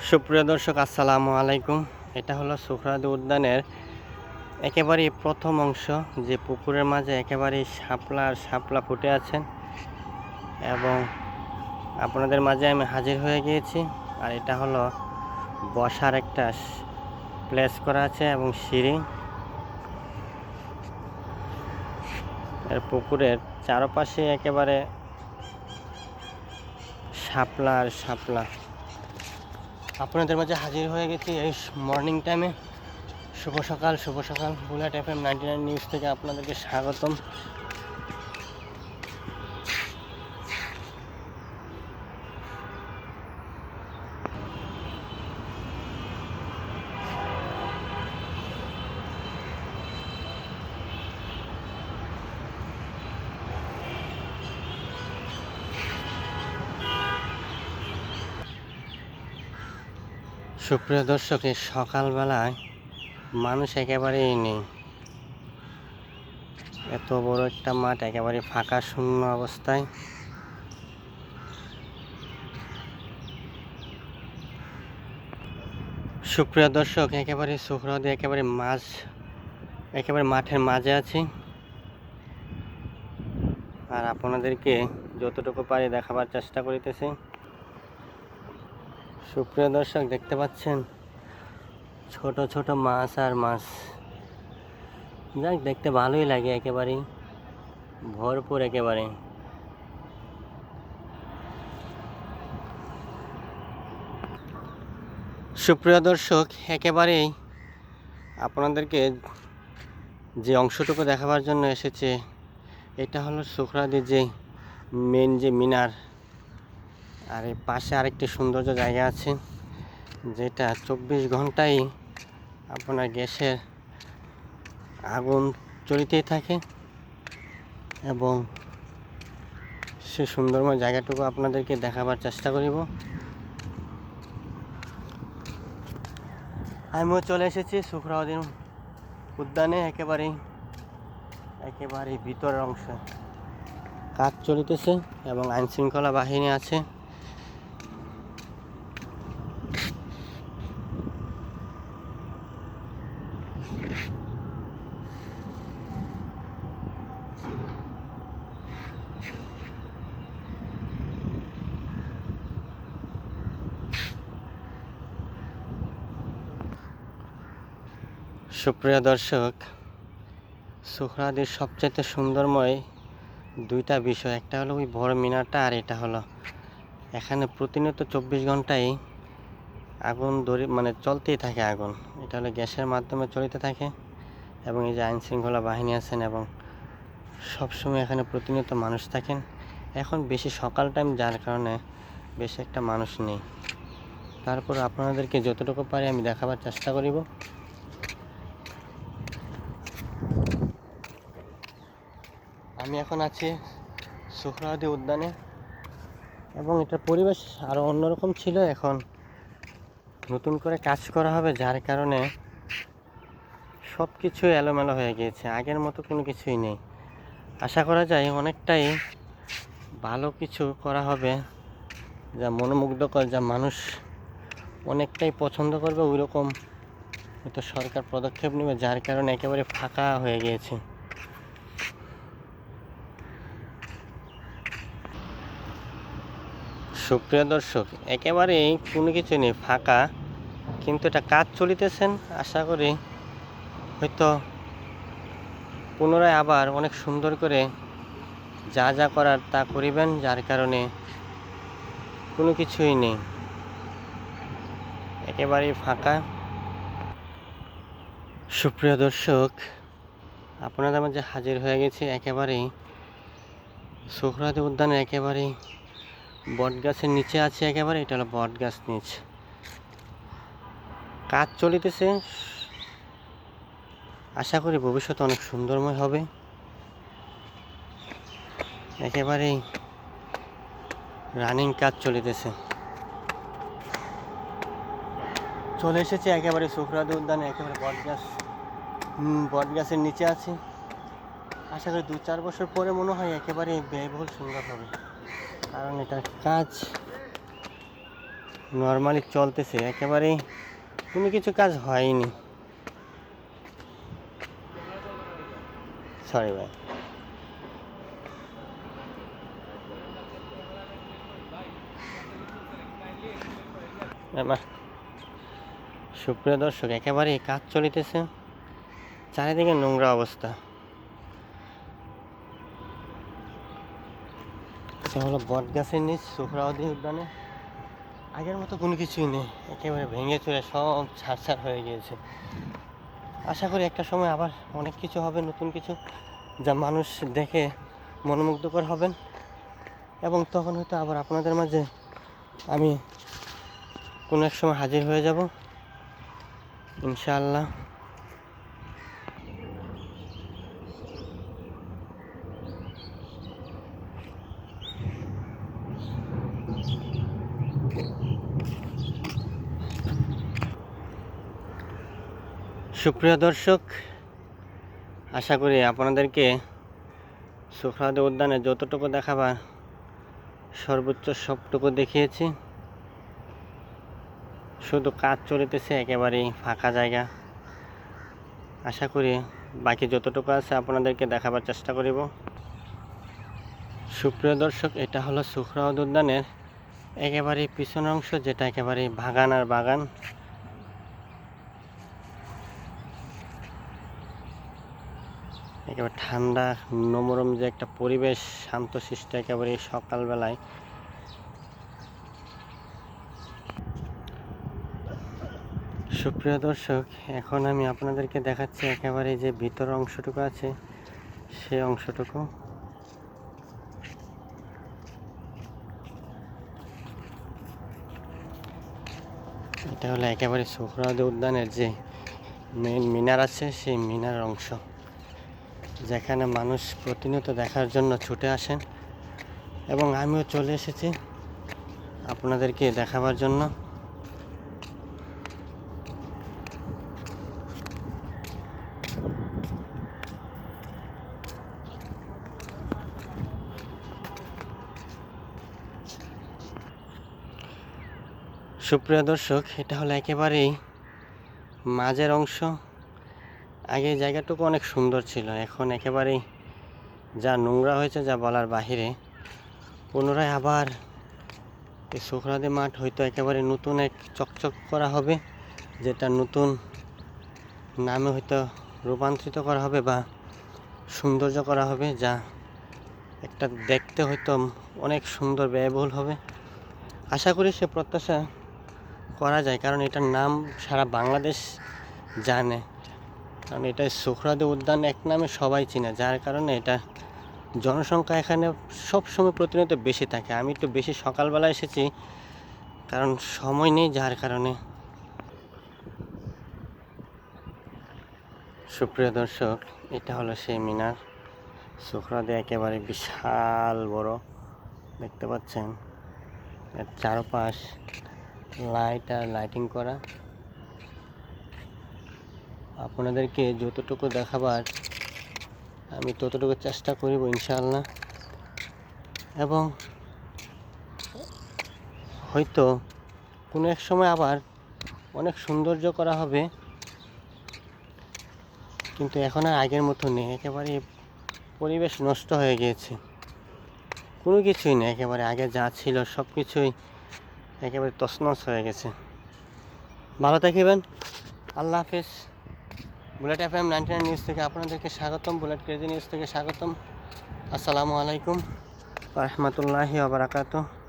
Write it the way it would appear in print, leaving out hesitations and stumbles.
সুপ্রিয় দর্শক, আসসালামু আলাইকুম। এটা হলো সুহরাওয়ার্দী উদ্যানের একেবারেই প্রথম অংশ, যে পুকুরের মাঝে একেবারেই শাপলা আর শাপলা ফুটে আছেন এবং আপনাদের মাঝে আমি হাজির হয়ে গিয়েছি। আর এটা হলো বসার একটা প্লেস করা আছে এবং সিঁড়ি। এর পুকুরের চারপাশে একেবারে শাপলা আর শাপলা। আপনাদের মাঝে হাজির হয়ে গেছি এই মর্নিং টাইমে। শুভ সকাল, শুভ সকাল। বুলেট FM 99 নিউজ থেকে আপনাদেরকে স্বাগতম। সুপ্রিয় দর্শক, এই সকালবেলায় মানুষ একেবারেই নেই। এত বড় একটা মাঠ একেবারে ফাঁকা শূন্য অবস্থায়। সুপ্রিয় দর্শক, একেবারে সুহরাওয়ার্দী একেবারে মাঠের মাঝে আছি। আর আপনাদেরকে যতটুকু পারি দেখাবার চেষ্টা করিতেছি। সুপ্রিয় দর্শক, দেখতে পাচ্ছেন ছোট ছোট মাছ আর মাছ। যাক, দেখতে ভালোই লাগে, একেবারেই ভরপুর একেবারে। সুপ্রিয় দর্শক, একেবারেই আপনাদেরকে যে অংশটুকু দেখাবার জন্য এসেছে, এটা হলো সুহরাওয়ার্দীর যে মেন যে মিনার। আর এই পাশে আরেকটি সৌন্দর্য জায়গা আছে, যেটা 24 ঘন্টাই আপনার গ্যাসের আগুন চলিতেই থাকে এবং সে সুন্দরময় জায়গাটুকু আপনাদেরকে দেখাবার চেষ্টা করিব। আমিও চলে এসেছি সুহরাওয়ার্দী উদ্যানে, একেবারে ভিতরের অংশে কাজ চলিতেছে এবং আইন শৃঙ্খলা বাহিনী আছে। সুপ্রিয় দর্শক, সুহরাওয়ার্দীর সবচেয়ে সুন্দরময় দুইটা বিষয়, একটা হলো ওই বড় মিনারটা, আর এটা হলো এখানে প্রতিনিয়ত 24 ঘন্টায় আগুন চলতেই থাকে আগুন। এটা হলো গ্যাসের মাধ্যমে চলতে থাকে এবং এই যে আইন শৃঙ্খলা বাহিনী আছেন এবং সবসময় এখানে প্রতিনিয়ত মানুষ থাকেন। এখন বেশি সকাল টাইম, যার কারণে বেশি একটা মানুষ নেই। তারপর আপনাদেরকে যতটুকু পারি আমি দেখাবার চেষ্টা করিব। আমি এখন আছি সুহরাওয়ার্দী উদ্যানে এবং এটার পরিবেশ আরও অন্যরকম ছিল। এখন নতুন করে কাজ করা হবে, যার কারণে সব কিছু এলোমেলো হয়ে গিয়েছে, আগের মতো কোনো কিছুই নেই। আশা করা যায় অনেকটাই ভালো কিছু করা হবে, যা মনোমুগ্ধকর, যা মানুষ অনেকটাই পছন্দ করবে। ওই রকম হয়তো সরকার পদক্ষেপ নেবে, যার কারণে একেবারে ফাঁকা হয়ে গিয়েছে। সুপ্রিয় দর্শক, একেবারেই কোনো কিছু নেই, ফাঁকা, কিন্তু এটা কাজ চলিতেছেন। আশা করি হয়তো পুনরায় আবার অনেক সুন্দর করে যা যা করার তা করিবেন, যার কারণে কোনো কিছুই নেই, একেবারেই ফাঁকা। সুপ্রিয় দর্শক, আপনাদের মাঝে হাজির হয়ে গেছি একেবারেই সুহরাওয়ার্দী উদ্যানের একেবারেই বট গাছের নিচে আছে। একেবারে এটা হলো বট গাছ নিচ, কাজ চলিতেছে। আশা করি ভবিষ্যতে অনেক সুন্দরময় হবে। একেবারেই রানিং কাজ চলিতেছে। চলে এসেছে একেবারে সুহরাওয়ার্দী উদ্যানে, একেবারে বট গাছের নিচে আছি। আশা করি 2-4 বছর পরে মনে হয় একেবারে ব্যয়বহুল সুন্দর হবে, কারণ এটার কাজ নর্মালি চলতেছে, একেবারেই কোনো কিছু কাজ হয়নি। সরি ভাই। সুপ্রিয় দর্শক, একেবারেই কাজ চলিতেছে, চারিদিকে নোংরা অবস্থা। এটা হলো বট গাছের নিচ সোহরাওয়ার্দী উদ্যানে। আগের মতো কোনো কিছুই নেই, একেবারে ভেঙে চুরে সব ছাড় হয়ে গিয়েছে। আশা করি একটা সময় আবার অনেক কিছু হবে, নতুন কিছু, যা মানুষ দেখে মনোমুগ্ধকর হবেন, এবং তখন হয়তো আবার আপনাদের মাঝে আমি কোনো এক সময় হাজির হয়ে যাব ইনশাআল্লাহ। সুপ্রিয় দর্শক, আশা করি আপনাদেরকে সোহরাওয়ার্দী উদ্যানে যতটুকু দেখাবার সর্বোচ্চ সবটুকু দেখিয়েছি। শুধু কাজ চলিতেছে, একেবারেই ফাঁকা জায়গা। আশা করি বাকি যতটুকু আছে আপনাদেরকে দেখাবার চেষ্টা করিব। সুপ্রিয় দর্শক, এটা হলো সোহরাওয়ার্দী উদ্যানের একেবারেই পিছনের অংশ, যেটা একেবারেই বাগান আর বাগান। একেবারে ঠান্ডা নমরম যে একটা পরিবেশ, শান্তশিষ্ট একেবারে সকালবেলায়। সুপ্রিয় দর্শক, এখন আমি আপনাদেরকে দেখাচ্ছি একেবারে যে ভিতর অংশটুকু আছে সেই অংশটুকু। এটা হলো একেবারে সোহরাওয়ার্দী উদ্যানের যে মেন মিনার আছে, সেই মিনার অংশ, যেখানে মানুষ প্রতিনিয়ত দেখার জন্য ছুটে আসেন, এবং আমিও চলে এসেছি আপনাদেরকে দেখাবার জন্য। সুপ্রিয় দর্শক, এটা হলো একেবারেই মাঝের অংশ। আগে জায়গাটুকু অনেক সুন্দর ছিল, এখন একেবারেই যা নোংরা হয়েছে যা বলার বাহিরে। পুনরায় আবার এই সোহরাওয়ার্দী মাঠ হয়তো একেবারে নতুন এক চকচক করা হবে, যেটা নতুন নামে হয়তো রূপান্তরিত করা হবে বা সৌন্দর্য করা হবে, যা একটা দেখতে হয়তো অনেক সুন্দর, ব্যয়বহুল হবে। আশা করি সে প্রত্যাশা করা যায়, কারণ এটার নাম সারা বাংলাদেশ জানে, কারণ এটা সোহরাওয়ার্দী উদ্যান এক নামে সবাই চিনে, যার কারণে এটা জনসংখ্যা এখানে সবসময় প্রতিনিয়ত বেশি থাকে। আমি একটু বেশি সকালবেলা এসেছি, কারণ সময় নেই, যার কারণে। সুপ্রিয় দর্শক, এটা হলো সেই মিনার সোহরাওয়ার্দী, একেবারে বিশাল বড়, দেখতে পাচ্ছেন। এর চারপাশ লাইট আর লাইটিং করা। আপনাদেরকে যতটুকু দেখাবার আমি ততটুকু চেষ্টা করিব ইনশাআল্লাহ, এবং হয়তো কোনো এক সময় আবার অনেক সৌন্দর্য করা হবে, কিন্তু এখন আর আগের মতো নেই। একেবারে পরিবেশ নষ্ট হয়ে গিয়েছে, কোনো কিছুই নেই। একেবারে আগে যা ছিল সব কিছুই একেবারে তছনছ হয়ে গেছে। ভালো থাকবেন, আল্লাহ হাফেজ। বুলেট FM 99 নিউজ থেকে আপনাদেরকে স্বাগতম, বুলেট ক্রেজি নিউজ থেকে স্বাগতম। আসসালামু আলাইকুম ওয়া রাহমাতুল্লাহি ওয়া বারাকাতুহু।